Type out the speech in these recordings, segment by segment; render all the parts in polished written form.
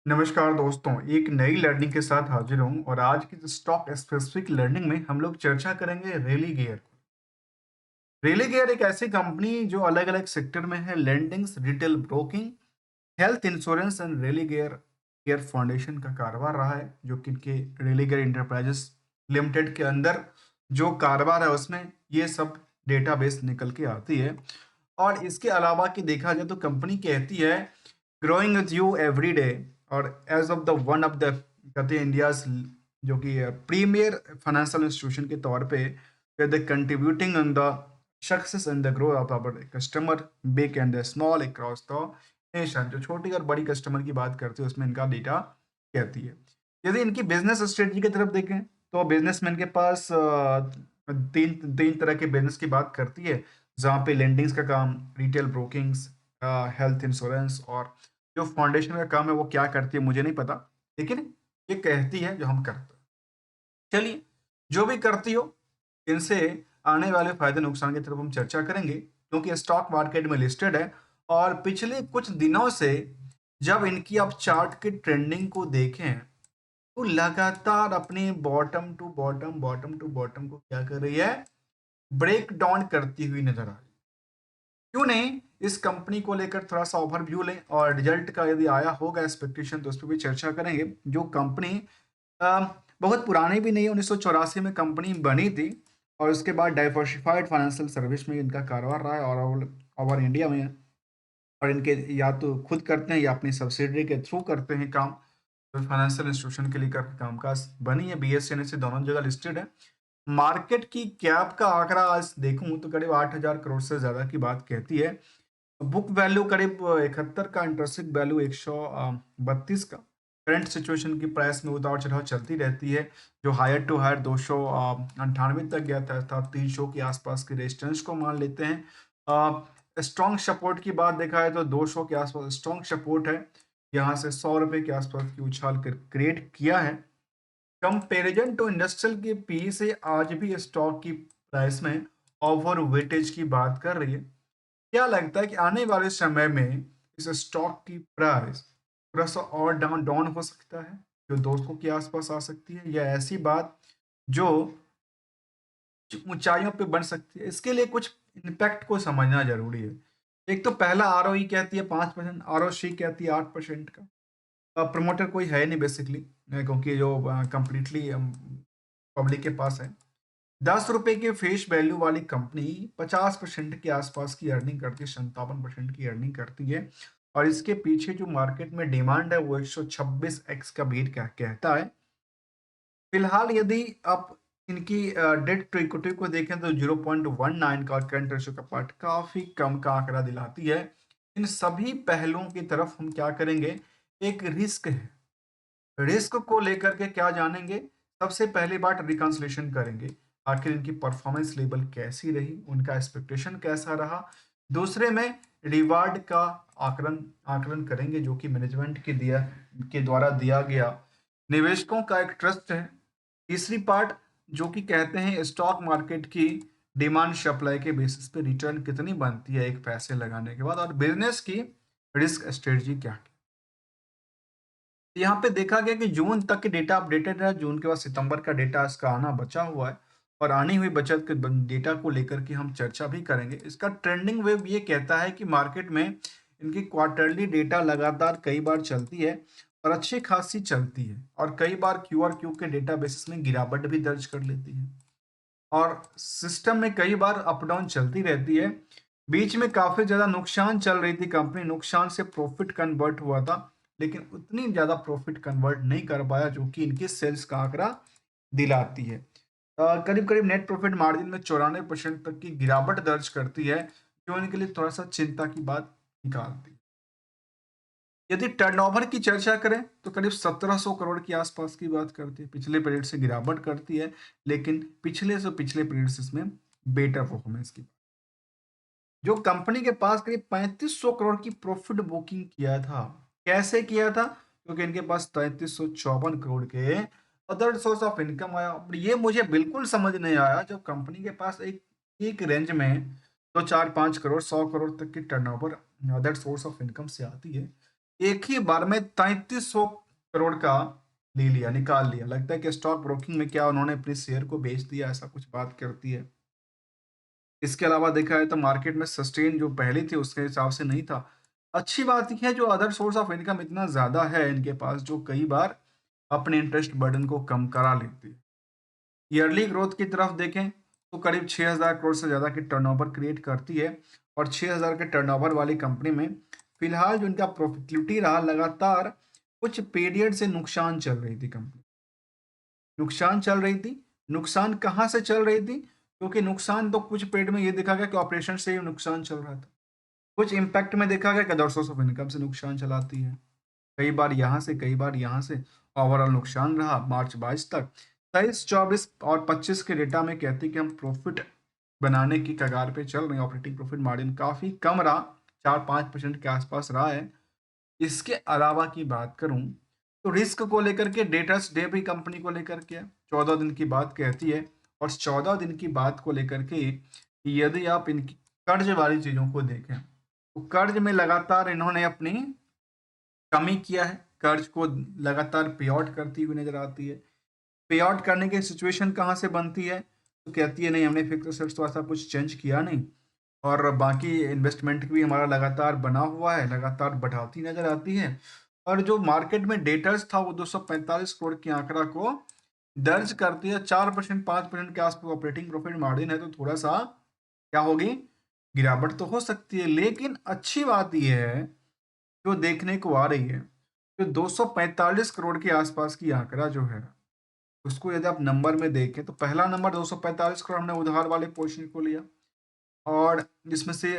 नमस्कार दोस्तों, एक नई लर्निंग के साथ हाजिर हूँ और आज की स्टॉक स्पेसिफिक लर्निंग में हम लोग चर्चा करेंगे रेली गियर। रेली गियर एक ऐसी कंपनी जो अलग अलग सेक्टर में है। Lendings, retail broking, health insurance and Religare care foundation का कारोबार रहा है, जो कि इनके रेली गियर इंटरप्राइजेस लिमिटेड के अंदर जो कारोबार है उसमें ये सब डेटाबेस निकल के आती है। और इसके अलावा कि देखा जाए तो कंपनी कहती है growing with you every day, और as of the one of the कहते हैं इंडिया जो कि प्रीमियर फाइनेंशियल इंस्टीट्यूशन के तौर पे the contributing in the success and the growth of our customer big and small across the nation. जो छोटी और बड़ी कस्टमर की बात करते हैं उसमें इनका डेटा कहती है। यदि इनकी बिजनेस स्ट्रेटजी की तरफ देखें तो बिजनेसमैन के पास तीन तीन तरह के बिजनेस की बात करती है, जहाँ पे लेंडिंग्स का काम, रिटेल ब्रोकिंग्स, हेल्थ इंश्योरेंस, और जो फाउंडेशन का काम है वो क्या करती है मुझे नहीं पता, लेकिन ये कहती है जो हम करते हैं। चलिए, जो भी करती हो, इनसे आने वाले फायदे नुकसान की तरफ हम चर्चा करेंगे, क्योंकि स्टॉक मार्केट में लिस्टेड है। और पिछले कुछ दिनों से जब इनकी आप चार्ट की ट्रेंडिंग को देखें तो लगातार अपने bottom to bottom bottom to bottom को क्या कर रही है, ब्रेक डाउन करती हुई नजर आ रही है। क्यों नहीं इस कंपनी को लेकर थोड़ा सा ओवरव्यू लें, और रिजल्ट का यदि आया होगा एक्सपेक्टेशन तो उस पर भी चर्चा करेंगे। जो कंपनी अ, बहुत पुरानी भी नहीं है, 1984 में कंपनी बनी थी, और उसके बाद डाइवर्सिफाइड फाइनेंशियल सर्विस में इनका कारोबार रहा है, और इंडिया में है। और इनके या तो खुद करते हैं या अपनी सब्सिडरी के थ्रू करते हैं काम। तो फाइनेंशियल इंस्टीट्यूशन के लिए कामकाज बनी है, बीएसई एनएसई दोनों जगह लिस्टेड है। मार्केट की कैप का आंकड़ा आज देखूं तो करीब 8,000 करोड़ से ज्यादा की बात कहती है। बुक वैल्यू करीब 71 का, इंटरेस्ट वैल्यू 132 का। करंट सिचुएशन की प्राइस में उतार चढ़ाव चलती रहती है। जो हायर टू हायर 298 तक गया था 300 के आसपास के रेजिस्टेंस को मान लेते हैं। स्ट्रॉन्ग सपोर्ट की बात देखा है तो 200 के आसपास स्ट्रॉन्ग सपोर्ट है। यहाँ से 100 रुपए के आसपास की उछाल कर क्रिएट किया है। कंपैरिजन टू इंडस्ट्रियल के पी से आज भी स्टॉक की प्राइस में ओवर वेटेज की बात कर रही है। क्या लगता है कि आने वाले समय में इस स्टॉक की प्राइस थोड़ा सा और डाउन डाउन हो सकता है, जो 200 के आसपास आ सकती है, या ऐसी बात जो ऊंचाइयों पे बन सकती है? इसके लिए कुछ इम्पैक्ट को समझना जरूरी है। एक तो पहला आरओई कहती है 5%, आरओसी कहती है 8% का। प्रमोटर कोई है नहीं बेसिकली, क्योंकि जो कंप्लीटली पब्लिक के पास है। 10 रुपए के फेस वैल्यू वाली कंपनी 50% के आसपास की अर्निंग करती है, 57% की अर्निंग करती है। और इसके पीछे जो मार्केट में डिमांड है वो 126x का बीट क्या कहता है। फिलहाल यदि आप इनकी डेट टू इक्विटी को देखें तो 0.19 का, करंट रेशियो का पार्ट काफी कम का आंकड़ा दिलाती है। इन सभी पहलुओं की तरफ हम क्या करेंगे, एक रिस्क है, रिस्क को लेकर के क्या जानेंगे। सबसे पहली बात रिकंसलेशन करेंगे, आखिर इनकी परफॉर्मेंस लेवल कैसी रही, उनका एक्सपेक्टेशन कैसा रहा। दूसरे में रिवार्ड का आकलन आकलन करेंगे, जो कि मैनेजमेंट के द्वारा दिया गया निवेशकों का एक ट्रस्ट है। तीसरी पार्ट जो कि कहते हैं स्टॉक मार्केट की डिमांड सप्लाई के बेसिस पे रिटर्न कितनी बनती है एक पैसे लगाने के बाद, और बिजनेस की रिस्क स्ट्रेटजी क्या है। यहाँ पे देखा गया कि जून तक के डेटा अपडेटेड है, जून के बाद सितंबर का डेटा इसका आना बचा हुआ है। और आनी हुई बचत के डेटा को लेकर के हम चर्चा भी करेंगे। इसका ट्रेंडिंग वेव ये कहता है कि मार्केट में इनकी क्वार्टरली डेटा लगातार कई बार चलती है, और अच्छी खासी चलती है, और कई बार क्यू आर क्यू के डेटा बेसिस में गिरावट भी दर्ज कर लेती है। और सिस्टम में कई बार अप डाउन चलती रहती है। बीच में काफी ज्यादा नुकसान चल रही थी, कंपनी नुकसान से प्रॉफिट कन्वर्ट हुआ था, लेकिन उतनी ज्यादा प्रॉफिट कन्वर्ट नहीं कर पाया जो कि इनके सेल्स का आंकड़ा दिलाती है। करीब करीब नेट प्रॉफिट मार्जिन में 94% तक की गिरावट दर्ज करती है, जो इनके लिए थोड़ा सा चिंता की बात निकालती है। यदि टर्नओवर की चर्चा करें तो करीब 1700 करोड़ के आसपास की बात करती है, पिछले पीरियड से गिरावट करती है, लेकिन पिछले से पिछले पीरियड से इसमें बेटर परफॉर्मेंस की। जो कंपनी के पास करीब 3500 करोड़ की प्रॉफिट बुकिंग किया था। कैसे किया था? क्योंकि इनके पास 3354 करोड़ के अदर सोर्स ऑफ इनकम आया। अब ये मुझे बिल्कुल समझ नहीं आया, जब कंपनी के पास एक एक रेंज में तो 4-5 करोड़ 100 करोड़ तक की turnover other source of income से आती है, एक ही बार में 3300 करोड़ का ले लिया, निकाल लिया। लगता है कि स्टॉक ब्रोकिंग में क्या उन्होंने अपने शेयर को बेच दिया, ऐसा कुछ बात करती है। इसके अलावा देखा जाए तो मार्केट में सस्टेन जो पहले थे उसके हिसाब से नहीं था। अच्छी बात ये है जो अदर सोर्स ऑफ इनकम इतना ज़्यादा है इनके पास, जो कई बार अपने इंटरेस्ट बर्डन को कम करा लेती है। ईयरली ग्रोथ की तरफ देखें तो करीब 6000 करोड़ से ज़्यादा की टर्नओवर क्रिएट करती है, और 6000 के टर्नओवर वाली कंपनी में फिलहाल जो इनका प्रॉफिटेबिलिटी रहा, लगातार कुछ पीरियड से नुकसान चल रही थी कंपनी, नुकसान चल रही थी। नुकसान कहाँ से चल रही थी? क्योंकि नुकसान तो कुछ पीरियड में ये देखा गया कि ऑपरेशन से ही नुकसान चल रहा था। कुछ इम्पैक्ट में देखा गया कि अदर सोर्स ऑफ इनकम से नुकसान चलाती है। कई बार यहाँ से, कई बार यहाँ से ओवरऑल नुकसान रहा मार्च 22 तक। 23, 24 और 25 के डेटा में कहती है कि हम प्रॉफिट बनाने की कगार पे चल रहे हैं। ऑपरेटिंग प्रॉफिट मार्जिन काफ़ी कम रहा, 4-5% के आसपास रहा है। इसके अलावा की बात करूं तो रिस्क को लेकर के डेटर्स डे भी कंपनी को लेकर के 14 दिन की बात कहती है, और 14 दिन की बात को लेकर के यदि आप इनकी कर्ज वाली चीज़ों को देखें तो कर्ज में लगातार इन्होंने अपनी कमी किया है, कर्ज को लगातार पे आउट करती हुई नजर आती है। पे आउट करने की सिचुएशन कहाँ से बनती है? तो कहती है नहीं, हमने फिक्स एसेट्स तो ऐसा कुछ चेंज किया नहीं, और बाकी इन्वेस्टमेंट भी हमारा लगातार बना हुआ है, लगातार बढ़ाती नजर आती है। और जो मार्केट में डेटर्स था वो 245 करोड़ की आंकड़ा को दर्ज करती है। 4% 5% के आसपास ऑपरेटिंग प्रॉफिट मार्जिन है, तो थोड़ा सा क्या होगी, गिरावट तो हो सकती है। लेकिन अच्छी बात यह है जो देखने को आ रही है, जो 245 करोड़ के आसपास की आंकड़ा जो है, उसको यदि आप नंबर में देखें तो पहला नंबर 245 करोड़ हमने उधार वाले पोर्शन को लिया, और जिसमें से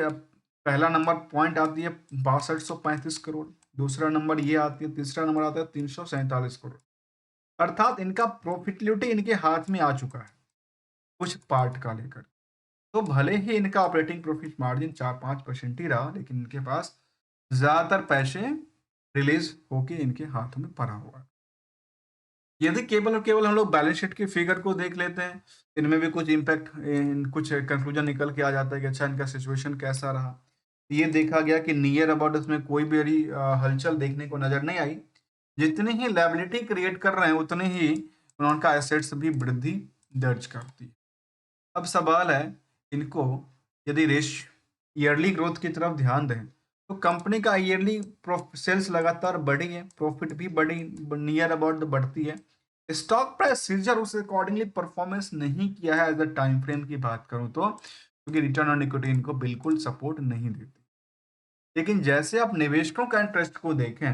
पहला नंबर पॉइंट आती है 6235 करोड़, दूसरा नंबर ये आती है, तीसरा नंबर आता है 347 करोड़। अर्थात इनका प्रॉफिटेबिलिटी इनके हाथ में आ चुका है कुछ पार्ट का लेकर। तो भले ही इनका ऑपरेटिंग प्रॉफिट मार्जिन 4-5% ही रहा, लेकिन इनके पास ज्यादातर पैसे रिलीज होके इनके हाथों में पड़ा हुआ है। यदि केवल और केवल हम लोग बैलेंस शीट के फिगर को देख लेते हैं, इनमें भी कुछ इम्पैक्ट, कुछ कंक्लूजन निकल के आ जाता है कि अच्छा इनका सिचुएशन कैसा रहा। ये देखा गया कि नियर अबाउट इसमें कोई भी बड़ी हलचल देखने को नजर नहीं आई। जितनी ही लायबिलिटी क्रिएट कर रहे हैं उतने ही उनका एसेट्स भी वृद्धि दर्ज करती है। अब सवाल है इनको, यदि रेश ईयरली ग्रोथ की तरफ ध्यान दें तो कंपनी का ईयरली सेल्स लगातार बढ़ी है, प्रॉफिट भी बढ़ी, नियर अबाउट बढ़ती है। स्टॉक प्राइस सीजर उस अकॉर्डिंगली परफॉर्मेंस नहीं किया है एज अ टाइम फ्रेम की बात करूं तो, क्योंकि रिटर्न ऑन इक्विटी इनको बिल्कुल सपोर्ट नहीं देती। लेकिन जैसे आप निवेशकों का इंटरेस्ट को देखें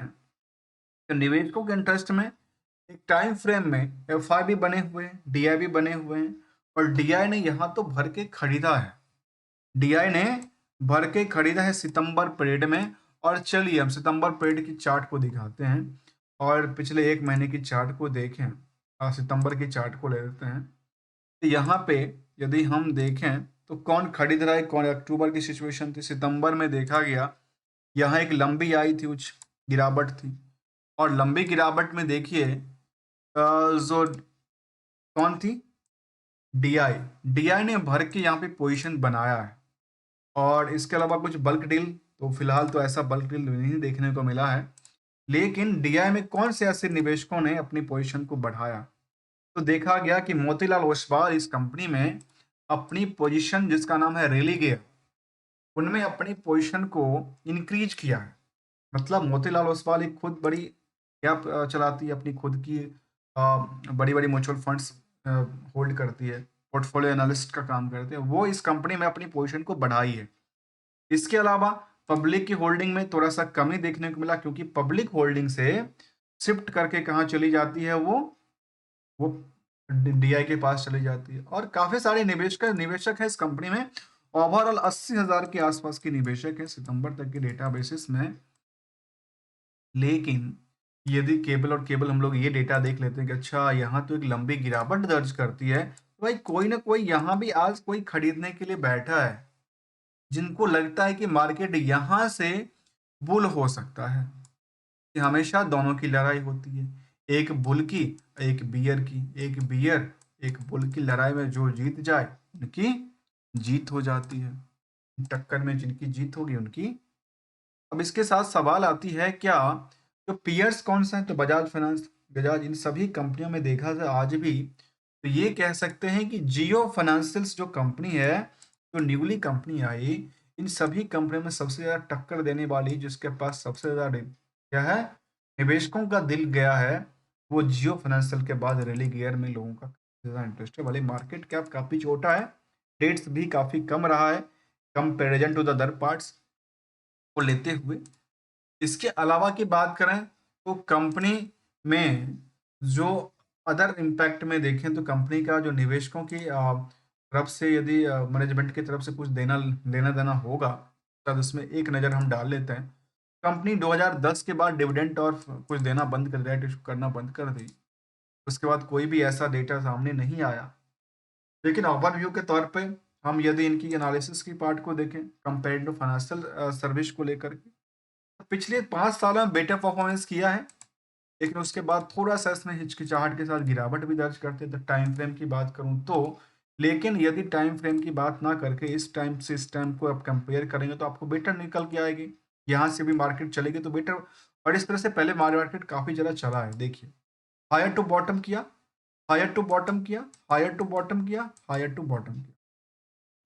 तो निवेशकों के इंटरेस्ट में एक टाइम फ्रेम में एफ आई बी बने हुए हैं, डी आई बी बने हुए हैं, और डी आई ने यहाँ तो भर के खरीदा है। डीआई ने भर के खरीदा है सितंबर पीरियड में। और चलिए हम सितंबर पीरियड की चार्ट को दिखाते हैं, और पिछले एक महीने की चार्ट को देखें। सितंबर की चार्ट को ले लेते हैं, तो यहाँ पे यदि हम देखें तो कौन खरीद रहा है, कौन, अक्टूबर की सिचुएशन थी, सितंबर में देखा गया यहाँ एक लंबी आई थी, उच्च गिरावट थी। और लंबी गिरावट में देखिए जो कौन थी, डीआई, डीआई ने भर के यहाँ पे पोजीशन बनाया है। और इसके अलावा कुछ बल्क डील, तो फिलहाल तो ऐसा बल्क डील नहीं देखने को मिला है। लेकिन डीआई में कौन से ऐसे निवेशकों ने अपनी पोजीशन को बढ़ाया, तो देखा गया कि मोतीलाल ओसवाल इस कंपनी में अपनी पोजीशन, जिसका नाम है रेलीगेयर, उनमें अपनी पोजीशन को इंक्रीज किया है। मतलब मोतीलाल ओसवाल एक खुद बड़ी क्या चलाती है, अपनी खुद की बड़ी बड़ी म्यूचुअल फंड्स होल्ड करती है, पोर्टफोलियो एनालिस्ट का काम करते हैं, वो इस कंपनी में अपनी पोजीशन को बढ़ाई है। इसके अलावा पब्लिक की होल्डिंग में थोड़ा सा कमी देखने को मिला, क्योंकि पब्लिक होल्डिंग से शिफ्ट करके कहाँ चली जाती है, वो डीआई के पास चली जाती है। और काफी सारे निवेशक निवेशक है इस कंपनी में, ओवरऑल 80,000 के आसपास के निवेशक है सितंबर तक के डेटा बेसिस में। लेकिन यदि केबल और केबल हम लोग ये डेटा देख लेते हैं कि अच्छा यहाँ तो एक लंबी गिरावट दर्ज करती है, तो भाई कोई ना कोई यहाँ भी आज कोई खरीदने के लिए बैठा है, जिनको लगता है कि मार्केट यहाँ से बुल हो सकता है। कि हमेशा दोनों की लड़ाई होती है, एक बुल की, एक बियर की। एक बियर एक बुल की लड़ाई में जो जीत जाए उनकी जीत हो जाती है, टक्कर में जिनकी जीत होगी उनकी अब इसके साथ सवाल आती है क्या जो पीयर्स कौन सा है, तो बजाज फाइनेंस, बजाज, इन सभी कंपनियों में देखा जाए आज भी तो ये कह सकते हैं कि जियो फाइनेंशियल्स जो कंपनी है, जो न्यूली कंपनी आई, इन सभी कंपनियों में सबसे ज़्यादा टक्कर देने वाली, जिसके पास सबसे ज़्यादा क्या है, निवेशकों का दिल गया है, वो जियो फाइनेंशियल के बाद रेली गियर में लोगों का ज़्यादा इंटरेस्ट है। वाले मार्केट कैप काफ़ी छोटा है, डेट्स भी काफ़ी कम रहा है comparison to the other parts को लेते हुए। इसके अलावा की बात करें तो कंपनी में जो अदर इम्पैक्ट में देखें तो कंपनी का जो निवेशकों की तरफ से यदि मैनेजमेंट की तरफ से कुछ लेना देना होगा, तब उसमें एक नज़र हम डाल लेते हैं। कंपनी 2010 के बाद डिविडेंड और कुछ देना बंद कर दिया, इशू करना बंद कर दी। उसके बाद कोई भी ऐसा डेटा सामने नहीं आया। लेकिन ओवरव्यू के तौर पे हम यदि इनकी एनालिसिस की पार्ट को देखें कंपेयर टू फाइनेंशियल सर्विस को लेकर के, तो पिछले 5 सालों में बेटर परफॉर्मेंस किया है, लेकिन उसके बाद थोड़ा-सा इसमें हिचकिचाहट के साथ गिरावट भी दर्ज करते हैं। तो टाइम फ्रेम की बात करूँ तो, लेकिन यदि टाइम फ्रेम की बात ना करके इस टाइम से इस टाइम को आप कंपेयर करेंगे तो आपको बेटर निकल के आएगी। यहाँ से भी मार्केट चलेगी तो बेटर, और इस तरह से पहले मार्केट काफ़ी ज़्यादा चला है। देखिए, हायर टू बॉटम किया, हायर टू बॉटम किया, हायर टू बॉटम किया, हायर टू बॉटम किया।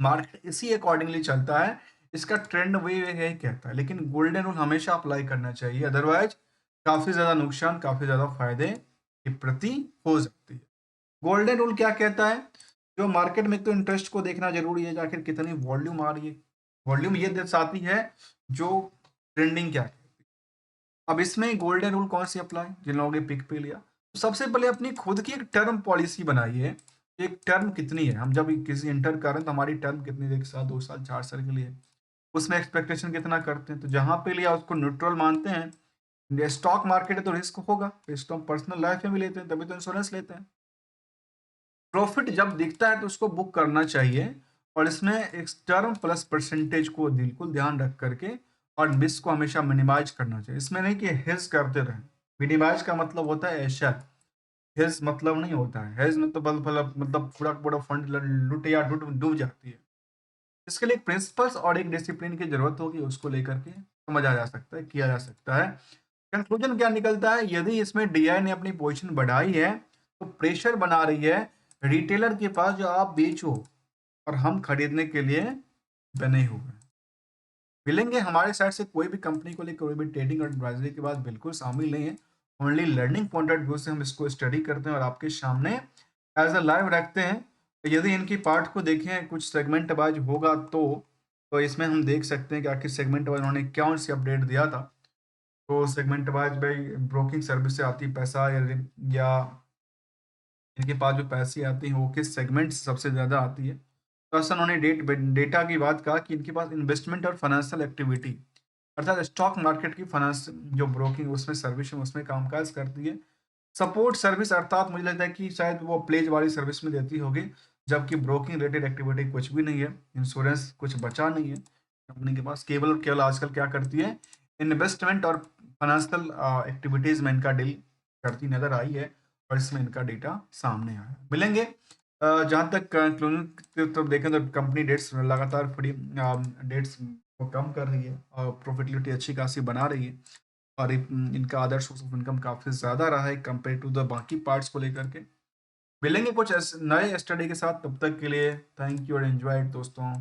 मार्केट इसी अकॉर्डिंगली चलता है, इसका ट्रेंड वे यही कहता है, लेकिन गोल्डन रूल हमेशा अप्लाई करना चाहिए, अदरवाइज काफ़ी ज़्यादा नुकसान, काफ़ी ज़्यादा फायदे की प्रति हो सकती है। गोल्डन रूल क्या कहता है? जो मार्केट में तो इंटरेस्ट को देखना ज़रूरी है, आखिर कितनी वॉल्यूम आ रही है। वॉल्यूम ये दर्शाती है जो ट्रेंडिंग क्या है। अब इसमें गोल्डन रूल कौन सी अप्लाई, जिन लोगों ने पिक पे लिया, तो सबसे पहले अपनी खुद की एक टर्म पॉलिसी बनाइए। एक टर्म कितनी है, हम जब किसी इंटर कर रहे हैं तो हमारी टर्म कितनी है, 1 साल, 2 साल, 4 साल के लिए, उसमें एक्सपेक्टेशन कितना करते हैं, तो जहाँ पे लिया उसको न्यूट्रल मानते हैं। ये स्टॉक मार्केट है तो रिस्क होगा, रिस्क हम पर्सनल लाइफ में भी लेते हैं, तभी तो इंश्योरेंस लेते हैं। प्रॉफिट जब दिखता है तो उसको बुक करना चाहिए, और इसमें एक टर्म प्लस परसेंटेज को बिल्कुल ध्यान रख करके, और रिस्क को हमेशा मिनिमाइज करना चाहिए। इसमें नहीं कि हेज करते रहें। मिनिमाइज का मतलब होता है ऐसा, हेज मतलब नहीं होता है। हेज में तो मतलब पूरा पूरा फंड लुट या डूब जाती है। इसके लिए एक प्रिंसिपल्स और एक डिसिप्लिन की जरूरत होगी, उसको लेकर के समझा जा सकता है, किया जा सकता है। कंक्लूजन क्या निकलता है, यदि इसमें डीआई ने अपनी पोजीशन बढ़ाई है तो प्रेशर बना रही है रिटेलर के पास, जो आप बेचो और हम खरीदने के लिए बने हुए हैं। मिलेंगे हमारे साइड से कोई भी कंपनी को लेकर कोई भी ट्रेडिंग और एडवाइजरी के बाद बिल्कुल शामिल नहीं है। Only learning point of view से हम इसको स्टडी करते हैं और आपके सामने एज अ लाइव रखते हैं। तो यदि इनकी पार्ट को देखें कुछ सेगमेंट वाइज होगा तो इसमें हम देख सकते हैं कि आखिर सेगमेंट वाइज उन्होंने कौन सी अपडेट दिया था। तो सेगमेंट वाइज भाई ब्रोकिंग सर्विस से आती पैसा, या इनके पास जो पैसे आते हैं वो किस सेगमेंट से सबसे ज़्यादा आती है। तो असल उन्होंने डेटा की बात कहा कि इनके पास इन्वेस्टमेंट और फाइनेंशियल एक्टिविटी, अर्थात स्टॉक मार्केट की फाइनेंस जो ब्रोकिंग उसमें सर्विस है उसमें कामकाज करती है। सपोर्ट सर्विस अर्थात मुझे लगता है कि शायद वो प्लेज वाली सर्विस में देती होगी, जबकि ब्रोकिंग रिलेटेड एक्टिविटी कुछ भी नहीं है, इंश्योरेंस कुछ बचा नहीं है कंपनी के पास। केवल और केवल आजकल क्या करती है, इन्वेस्टमेंट और फाइनेंशियल एक्टिविटीज़ में इनका डील करती नज़र आई है, और इसमें इनका डेटा सामने आया है। मिलेंगे जहाँ तक कंक्लूजन तो देखें तो कंपनी डेट्स लगातार फ्री डेट्स को कम कर रही है और प्रॉफिटेबिलिटी अच्छी खासी बना रही है, और इनका अदर सोर्स ऑफ इनकम काफ़ी ज़्यादा रहा है कंपेयर टू द बाकी पार्ट्स को लेकर के। मिलेंगे कुछ नए स्टडी के साथ, तब तक के लिए थैंक यू और एंजॉय दोस्तों।